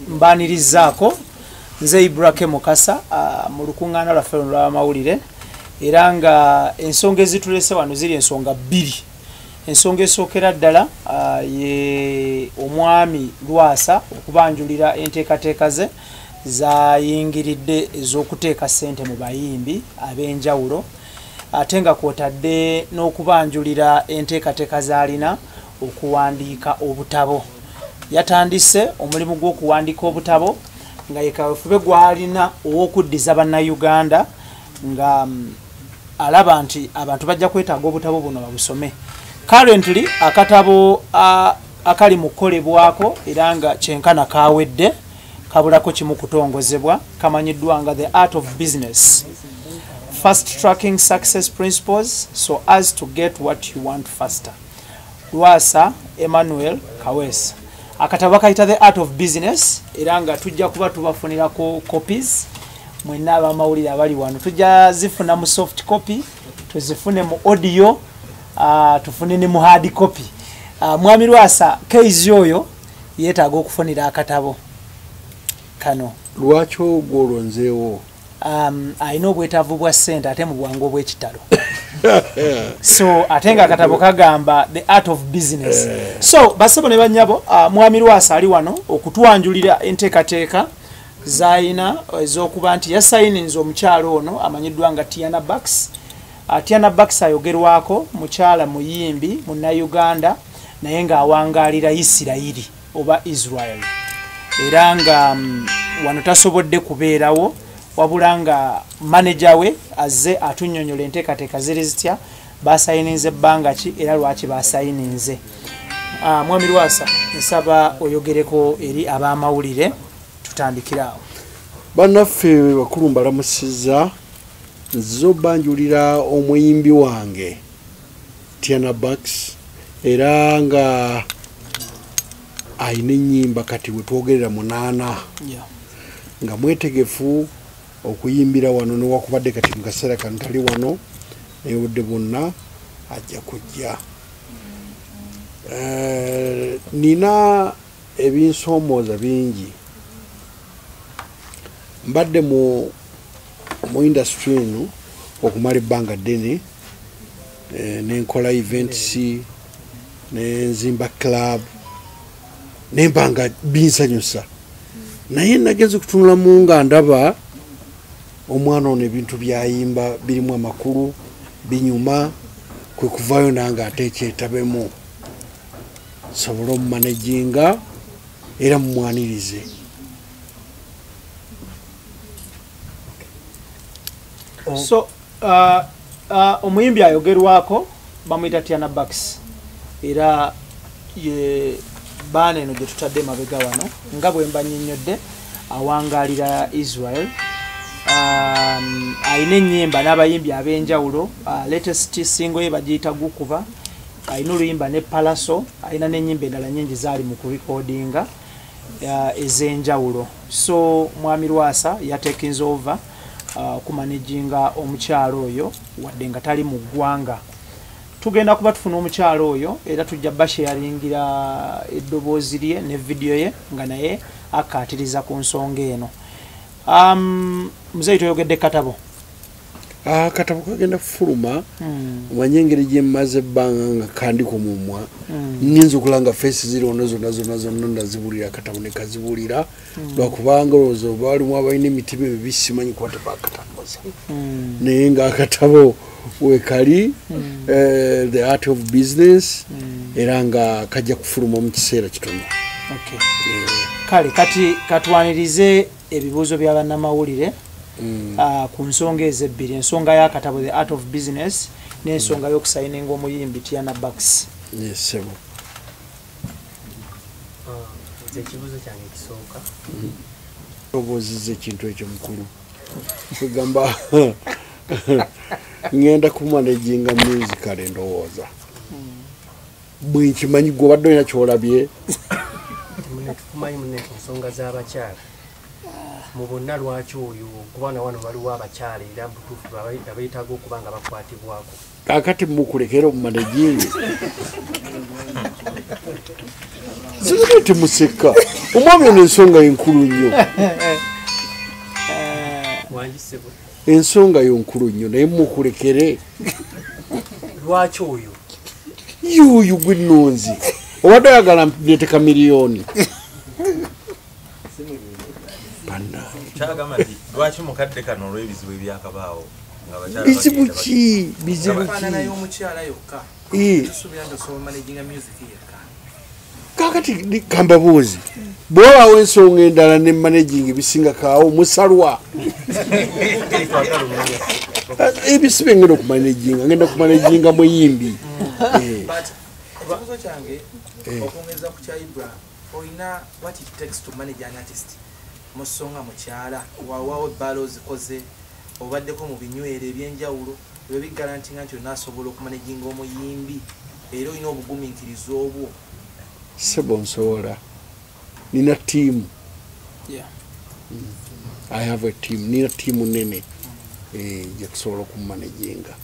mbanirizaako nze Ibrahim Mukasa mu lukungaana lwaffe lw'amawulire era nga ensonga ezitulese wano ziri ensonga bbiri. Ensonga esookera ddala ye omwami Lwasa okubanjulira enteekateeka ze zayingiridde ez'okuteeka ssente mu bayimbi ab'enjawulo ate nga kwotadde n'okubanjulira enteekateeka z'alina okuwandiika obutabo. Yatandise omulimu gw'okuwandiika obutabo nga yekawefube gw'alina ow'okuddiza bannayuganda nga alaba nti abantu bajja kwetaaga obutabo buno babusome. Currently akatabo akali mu kukolebwako era nga kyenkana kawedde kabulako kimu kutongozebwa kamanyiddwa nga The Art of Business, Fast Tracking Success Principles so as to get what you want faster. Lwasa Emmanuel Kawesa. Akatabo kayita The Art of Business era nga tujja kuba tubafunirako copies mwenna abamawulire abali wano. Tujja zifuna mu soft copy, tuzifune mu audio, tufune ne mu hard copy. Mwami Lwasa keizi oyo yeetaaga okufunira akatabo kano. Lwaki ogwolonzeewo? Alina obwetaavu bwa ssente ate mu bwangu obw'ekitalo. So ate nga akatabo kagamba The Art of Business. So basebo ne bannyabo, mwami Lwasa ali wano okutwanjulira enteekateeka zayina ez'okuba nti yasayininze omukyalo ono amanyiddwa nga Daina Nabatanzi ayogerwako mukyala muyimbi munnayuganda naye ng'awangaalira Isirayiri oba Israel era nga wano tasobodde kubeerawo wabula nga manager we azze atunnyonnyola enteekateeka ziri zitya basayininze ebbanga ki era lwaki basayininze. Mwami Lwasa nsaba oyogereko eri ab'amawulire tutandikirawo. Bannaffe bakulu mbalamusizza nziza obbanjulira omuyimbi wange Daina Nabatanzi era nga ayina ennyimba kati we twogerera 8 nga mwetegefu okuyimbira wano newakubadde kati mu kaseera kano tali wano naye obudde bwonna ajja kujja. Nina ebinsoomooza bingi. Mbadde mu industry eno okumala ebbanga ddene nenkola events nenzimba club nembanga binsanyusa naye nageze kutunulamu nga ndaba omwana ono ebintu byayimba birimu amakulu binyuma kwe kuvaayo nange ate ekyetabemu sobole omumanaginga era mumwanirize. So omuyimbi ayogerwako bamuyita Daina Nabatanzi era ye baana eno gye tutadde mabega wano nga bwe mbannyonnyodde awangaalira Israel. Ayina ennyimba n'abayimbi ab'enjawulo. Latest single ye bagiyita Gukuba. Ayina oluyimba ne Palaso. Ayina n'ennyimba endala nnyingi zaali mu kurekodinga ez'enjawulo. So mwami Lwasa yatekinze over kumanaginga omukyalo oyo wadde nga tali mu ggwanga. Tugenda kuba tufuna omukyalo oyo era tujja basharingira eddoboozi lye ne video ye nga naye akkaatiriza ku nsonga eno. Muzeeyi toyogedde katabo. Katabo kagenda kufuluma omanye engeri gye mmaze ebbanga nga kandi ku mumwa nnyinza okulanga feesi ziri ono zonna ndazibulira akatabo ne kazibulira lwakubanga olowooza oba walimu abalina emitima emibi simanyi kuba tebakatambuza naye ng'akatabo wekali The Art of Business era nga kajja kufuluma mu kiseera kitono. Kale kati katwanirize ebibuuzo bya bannamawulire ku nsonga ezebbiri, ensonga y'akatabo The Art of Business n'ensonga y'okusayininga omuyimbi Daina Nabatanzi. Sebo. Ekibuuzo kyange kisooka obuuzizza ekintu ekyo mukulu kugamba ngenda kumanaginga musical endowooza bwenkimanyi gwe obadde olina kyolabye tukumanyi munne ensonga z'abakyala mu bonna lwaki oyo kubanga wano waliwo abakyala era butuufu abeetaaga okuba nga bakwatibwako kakati mukulekera omumanejingi zibulete museka omwami ono ensonga yenkulu nnyo ensonga yonkulu nnyo naye mukulekere lwaki oyo yuyu gwinonzi obadde oyagala mpeteka miliyoni lwaki mukadde kano olw'ebizibu ebyakabaawo bizibu ki bizibu kakati kambabuuzi bwewaawo ensonga endala ne managing bisinga kaawo musalwa ebisibu engenda okumanaginga ngenda kumanaginga Muyimbi ekibuzo kyange okwongeza ku kya Ibra olina what it takes to manage an artist musonga mukyala wawawo ebbalo zikoze obaddeko mu binywero ebyenjawulo ebyo bigarantinga nti onaasobola okumanaginga omuyimbi era olina obugumiikirizo obwo sebo nsobola nina tiimu I have a team nina tiimu nene gyetusobola okumanaginga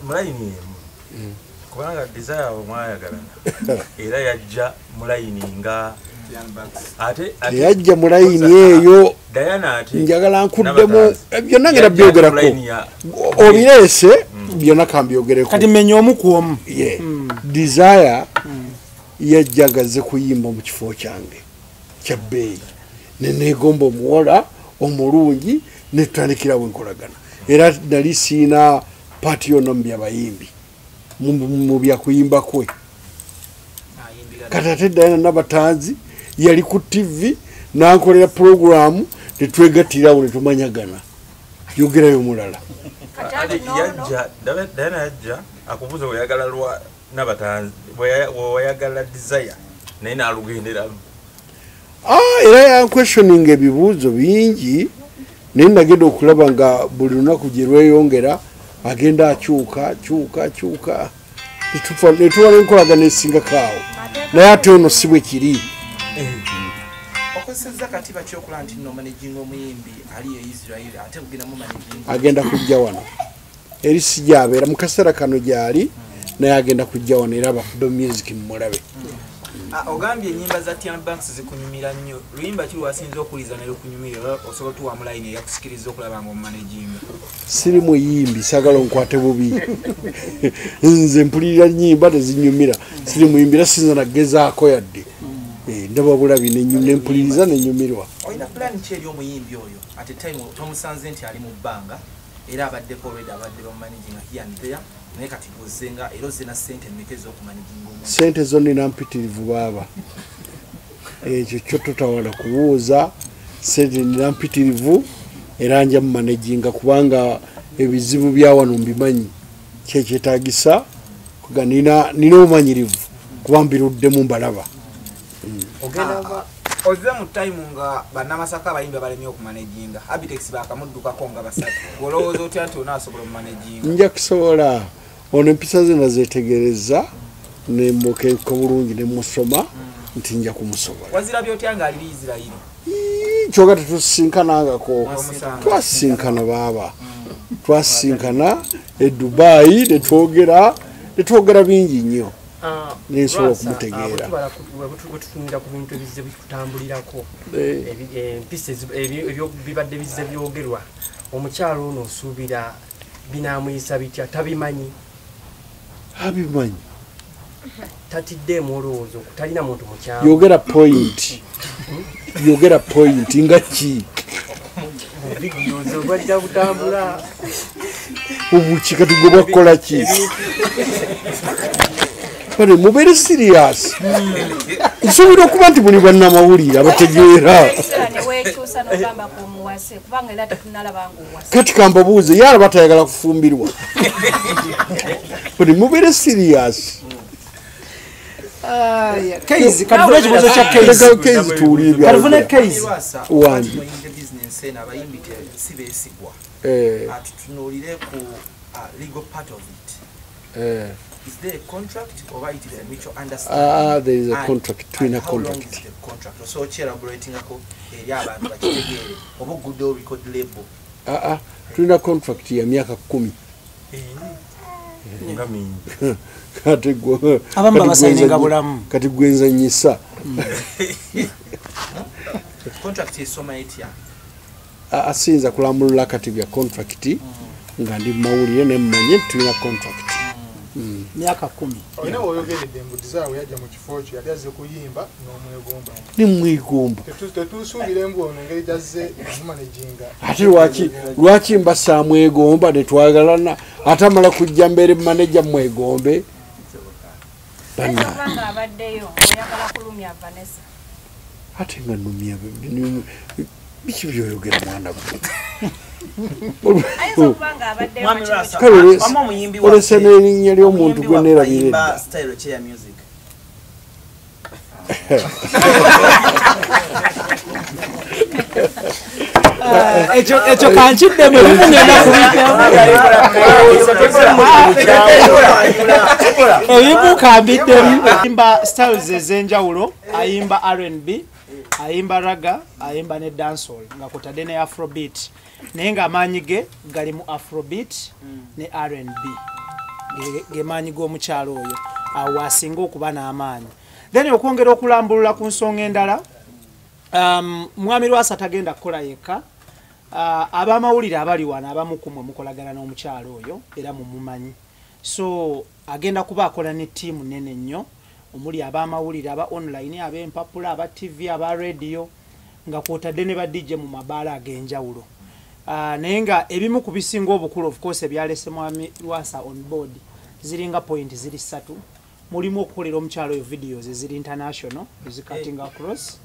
mulayini emu kubanga desire omwayagala era yajja mulayini nga yajja mulayini eyo njagala nkuddemu byonna ngenda byogerako obireese byonna kambyogereko kati menya omu ku omu desire yajjagaze kuyimba mu kifo kyange kyabbeeyi neneegomba omuwola omulungi netutandikira bwenkolagana era nali siina paati yonna mu byabayimbi mu byakuyimba kwe kati ate Daina Nabatanzi yali ku TV nankolera programu netwegattirawo netumanyagana yogerayo mulala Daina yajja akubuuza weyagala lwa Nabatanzi weyagala desire naye nalugenderamu era yanquestioning ebibuuzo bingi naye nagenda okulaba nga buli lunaku gye lweyongera agenda akyuka netuba nenkolagana esinga kaawo naye ate ono si bwe kiri okozesezza katiba kyokulaba nti nno managing omuyimbi ali e Israel ate kugendamu managing agenda kujja wano eri si gyabeera mu kaseera kano gyali naye agenda kujja wano era abafube music mumulabe ogambye ennyimba za Tian Banks zikunyumira nnyo luyimba ki lwasinza okuliza ne lukunyumira osobola tuwa mulayini eyakusikiriza okulaba nga omumanaginga siri muyimbi sagala onkwate bubi nze mpulira nnyimba tezinyumira siri muyimbi era sinza nagezaako yadde ndaba bulabi nempuliriza nenyumirwa olina plan ki eri omuyimbi oyo at a time tomusanze nti ali mu bbanga era abaddeko already abadde bamumanaginga here and there naye kati gozenga era ozina ssente mmeka ez'okumanaginga omuntu ssente zo nina mpitirivu baaba ekyo kyo totawala kubuuza ssente nina mpitirivu era nja mumanaginga kubanga ebizibu bya wano mbimanyi kyekyetaagisa kuga nina obumanyirivu kuba mbiruddemu mbalaba ozze mu time nga bannamasaka abayimbi abalemye okumanaginga Abitex bakamuddukako nga basatu olowooza otya nti onaasobola omumanaginga nja kusobola ono empisa ze nazeetegereza nemukeeka bulungi nemusoma nti nja kumusobola wazirabye otya nga aliri Isirayiri kyoga tetusisinkanangako twasinkana baaba twasinkana e Dubai netwogera bingi nnyo nensobola okumutegeera bwetutunira ku bintu ebize bikutambulirako empisa bibadde bize byogerwa omukyalo ono osuubira binamuyisa bitya tabimanyi abimanyi tatiddeemu olowooza talina muntu mukyalo yogera point nga ki vidiyozo bwajja kutambula obuki kati gwe bwakukola ki bale mubeere serious nsuubira okuba nti muli bannamawulire abategeera kati kambabuuze yalaba tayagala kufumbirwa bale mubeere serious katufune ekibuzo kya Case tuwulire katufune Case wangi abayimbi si beesigwa tutunuulire ku legal part of it Is there a contract or it is a mutual understanding? There is a contract, twin how long is contract. the contract? So elaborating area abantu bakitegere oba good record label. Twin contract ya miaka 10. Kati gwenza nyisa. Contract is soma etia. Asinza kulambulula kati bya contract nga ndi mawulire ne mmanye tulina contract. Myaka 10. Oyina oyogedde mbudizaawe yajja mu kifo kyo yali azze kuyimba n'omwegomba. Ni mwigomba. Tetusuubira embu ono engeri gyazze omumanaginga. Ate lwaki mbasa mwegomba ne twagalana ate amala kujja mbere manager mwegombe. Banga abaddeyo oyagala kulumya Vanessa. Ate nga numya biki byoyogera mwana gwe. Ayinza kubanga abaddeyo olese n'erinnya ly'omuntu gwe neerabira edda. Style kye ya music. Ekyo kankiddemu ngenda ebimu kambiddemu. Ayimba styles ez'enjawulo, ayimba R&B, ayimba raga, ayimba ne dancehall nga kutadde ne afrobeat. Naye nga amaanyi ge gali mu afrobeat ne R&B. Ge maanyi g'omukyalo oyo awo asinga okuba n'amaanyi. Then okwongera okulambulula ku nsonga endala, mwami Lwasa tagenda kukola yekka. Abamawulire abali wano abamu kumwe mukolagana n'omukyalo oyo era mumumanyi. So agenda kuba akola ne ttiimu nene nnyo omuli abamawulire aba online, ab'empapula, aba TV, aba radio nga kwotadde ne ba DJ mu mabaala ag'enjawulo. Naye nga ebimu ku bisinga obukulu of course ebyalese mwami Lwasa on board ziringa point ziri 3. Mulimu okukolera omukyalo oyo videos eziri international ezicutting across.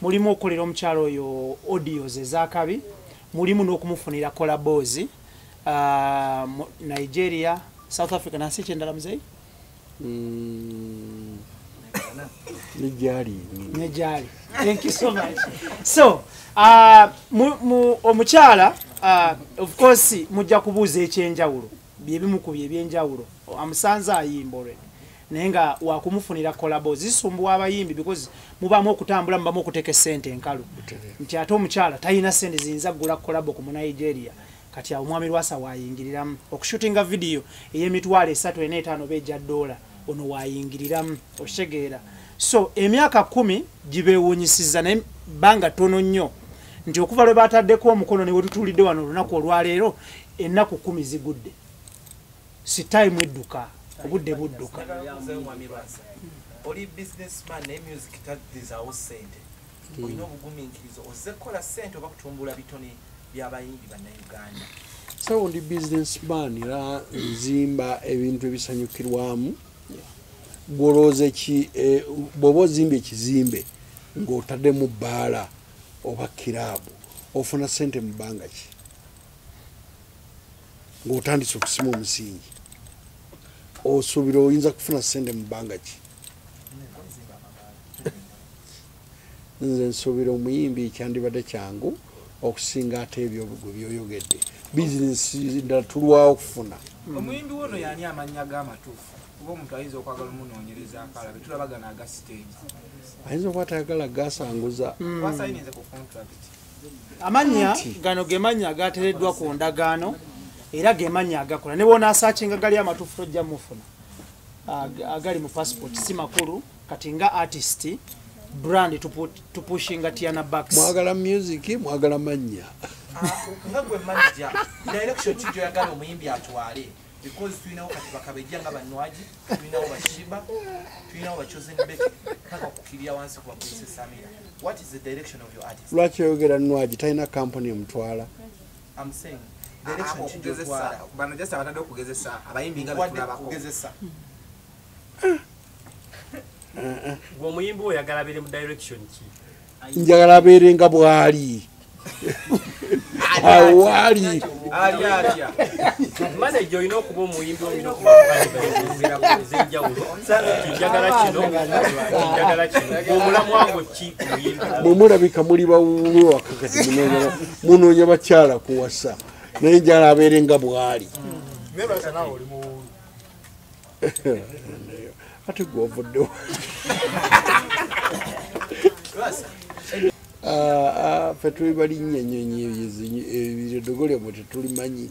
Mulimu okukolera omukyalo oyo audios ezakabi. Mulimu n'okumufunira collabos Nigeria, South Africa nasi kyendala muzeyi? Nejali. Thank you so much. So, omukyala of course mujja kubuuza ekyenjawulo. Byebimu ku byebyenjawulo. Amusanza ayimba already. Naye nga wakumufunira collabos zisumbuwa abayimbi because mubamu okutambula mubamu okuteeka ssente enkalu. Nti ate omukyala talina ssente ziyinza kugula collabo ku Nigeria. Kati awo mwami Lwasa wayingiriramu okushootinga video ey'emitwalo 3.5 bejja $. Ono wayingiriramu oshegeera. So emyaka 10 gibeewunyisiza naye banga tono nnyo nti okuva lwe bataddeko omukono ne wetutulidde wano olunaku olwaleero ennaku 10 zigudde. Si time edduka. Obudde budduka. Oli businessman ne music tadizaawo ssente. Olina obugumiikirizo ozzekola ssente oba kutumbula bitone by'abayimbi bannayuganda. So ndi businessman era nzimba ebintu ebisanyukirwamu. Gwolooza ki bw'oba ozimba ekizimbe ng'otadde mu bbaala oba kiraabu ofuna ssente mu bbanga ki ng'otandise okusima omusingi osuubira oyinza kufuna ssente mu bbanga ki? Nze nsuubira omuyimbi kyandibadde kyangu okusinga ate ebyo gwe byoyogedde. Bizinesi ndala tulwawo okufuna. Omuyimbi wono yani amannya g'amatuufu kuba omuntu ayinza okwagala omunoonyereza akalabe tulabagana aga stage. Ayinza okuba tayagala gasanguza. Wasayinize ku contract. Amannya gano ge mannya agateereddwa ku ndagaano era ge mannya agakola. Ne bona asaakinga gali amatuufu tojja mufuna. Agali mu passport si makulu kati nga artist brand to pushing at Yana Bucks. Mwagala music, mwagala mannya. Nga gwe manager, direction kijo yagala omuyimbi atwale because tulinawo kati bakabejja nga bannwaji, tulinawo bashiba, tulinawo bachosen beke paka kukiria wansi kwa Prince Samira. What is the direction of your artist? Lwaki oyogera nnwaji talina company emutwala? I'm saying direction kijo twala. Bano just abatadde okugezesa abayimbi nga betulabako. Kugezesa. Gwe omuyimbi oyagala abeere mu direction ki? Njagala abeere nga bw'ali. Awali. Atya. Manager olina okuba omuyimbi olina okuba ez'enjawulo. Njagala kino. Omulamu wangu ki ku muyimbi? Bwemulabika muli bawuulwe wakakati munoonya bakyala kuwasa. Naye njagala abeere nga bw'ali. ate gwovuddewo ffe tuli balinnya nnyonyi ebiredogolya mwe tetulimanyi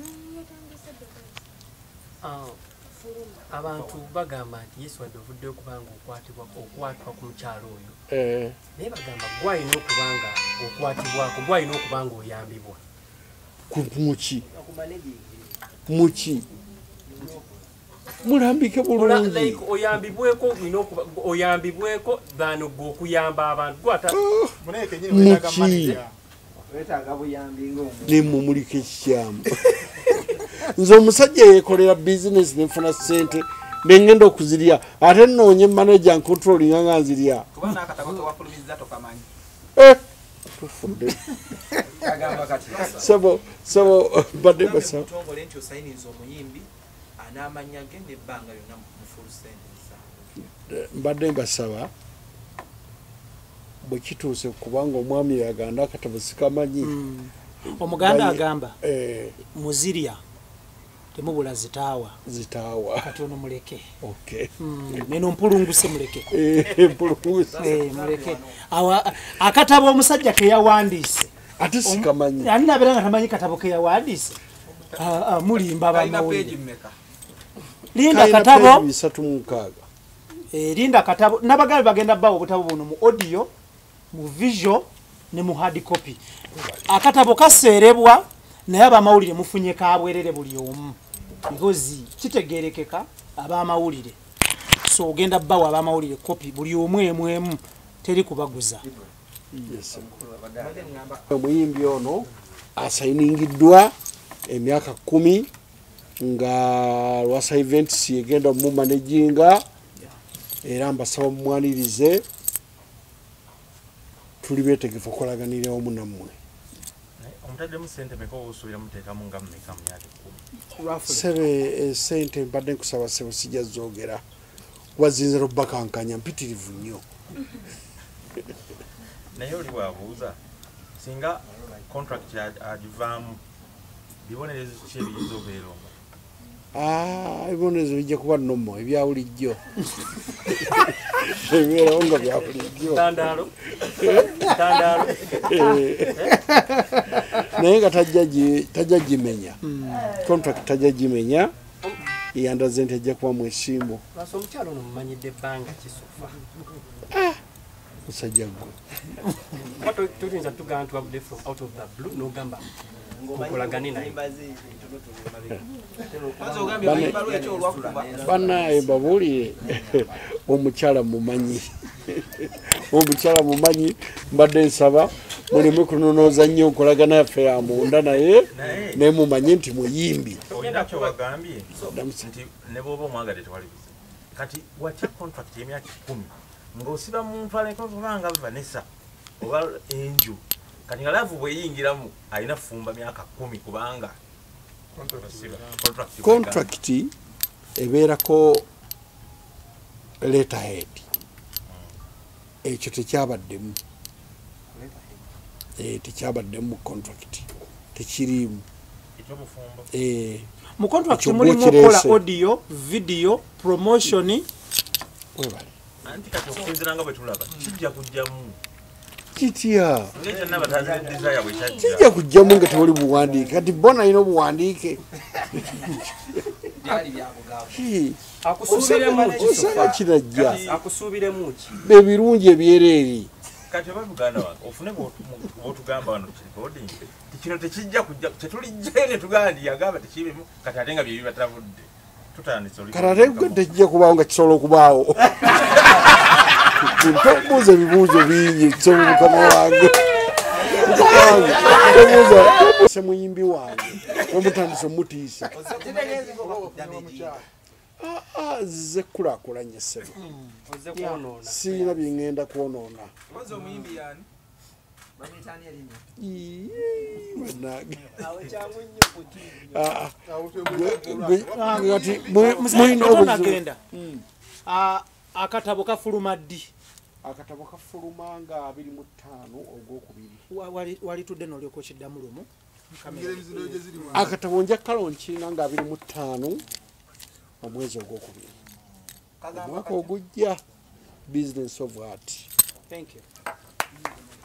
abantu bagamba nti Yesu wadde ovuddeyo kubanga okwatibwa ku mukyalo oyo naye bagamba gwalina okubanga okwatibwako gwalina okubanga oyambibwa muki mulambike bulungi oyambibweko than gwe okuyamba abantu muki nemumulika ekikyamu nze omusajja yekolera bizinesi nenfuna sente nengenda okuzirya ate noonye manager ncontrolinga nga nzirya tufudde sabo badde basaba mbadde mbasaba bwe kituuse kubanga omwami yaganda akatabo sikamanyi omuganda agamba muzirya temubula zitaawa kati ono muleke neno mpulunguse muleke muleke akatabo omusajja keyawandiise ate sikamanyi ani nabeera nga tamanyi katabo keyawandiise mulimba bamawulire linda katabo 3 linda katabo nabagambe bagenda bawo obutabo buno mu audio mu visual ne mu hard copy akatabo kaseerebwa naye abamawulire mufunye kabwerere buli omu because kitegerekeka abamawulire so ogenda bawo abamawulire copy buli omu emu teri kubaguza omuyimbi ono asayiningiddwa emyaka 10 nga Lwasa Events yegenda mu managinga era mbasaba mumwanirize tuli betegefu okolaganira omu nammwe omutaddemu sente meka obusuubira muteekamu nga mmeka mu myaka 10 sebe sente mbadde nkusaba sebo sijja zoogera wazinze lobakankanya mpitirivu nnyo naye oli bwabuuza singa contract agivaamu bibonerezo ki ebiyinza obeera omu ebibonerezo bijja kuba nnomo ebyawulijjo ebibeerawo nga byabulijjo naye nga tajja gimenya contract tajja gimenya yandaze nti ajja kuba mwesimbu omukyalo ono mumanyidde ebbanga kisofa musajja gwe tuyinza tugamba nti from out of the blue nogamba okolagane naye banaye babuulire omukyala mumanyi mbadde nsaba muleme kunonooza nnyo nkolagana yaffe ya munda naye mumanyi nti muyimbi olina kyowagambye nti ne bwoba omwagadde tewali buzibu kati watya contract y'emyaka 10 ng'osiba mu ntwala enkovubanga Vanessa oba enju kati nga laavu bweyingiramu alina fumba myaka 10 kubanga contract ebeerako letterhead ekyo tekyabaddemu tekyabaddemu contract tekirimu mu contract mulimu okola audio video promotion anti kati okusinziranga bwe tulaba kijja kujjamu kitya kijja kujjamu nga tewali buwandiike kati bona alina obuwandiike akusuubiremu ki ebirungi ebyereeri kati oba muganda wange ofune bwotugamba wano recording kino tekijja kujja kyetulijjayo netugamba nti yagamba tekirimu kati ate nga byebi batavudde tutandise kati ate tekijja kubaawo nga kisobola okubaawo ntobuuza ebibuuzo bingi kisobola mukama wange tobuuza muyimbi wange omutandise omutiisa ze kulaakulanye ssebo siina byengenda kwonoona nagenda akatabo kafuluma ddi akatabo kafuluma nga 25 ogwokubiri walitudde nolyoka okiddamu lumu akatabo nja kalonkinga nga 25 omwezi ogwokubiri omwaka ogujja business of art. Thank you.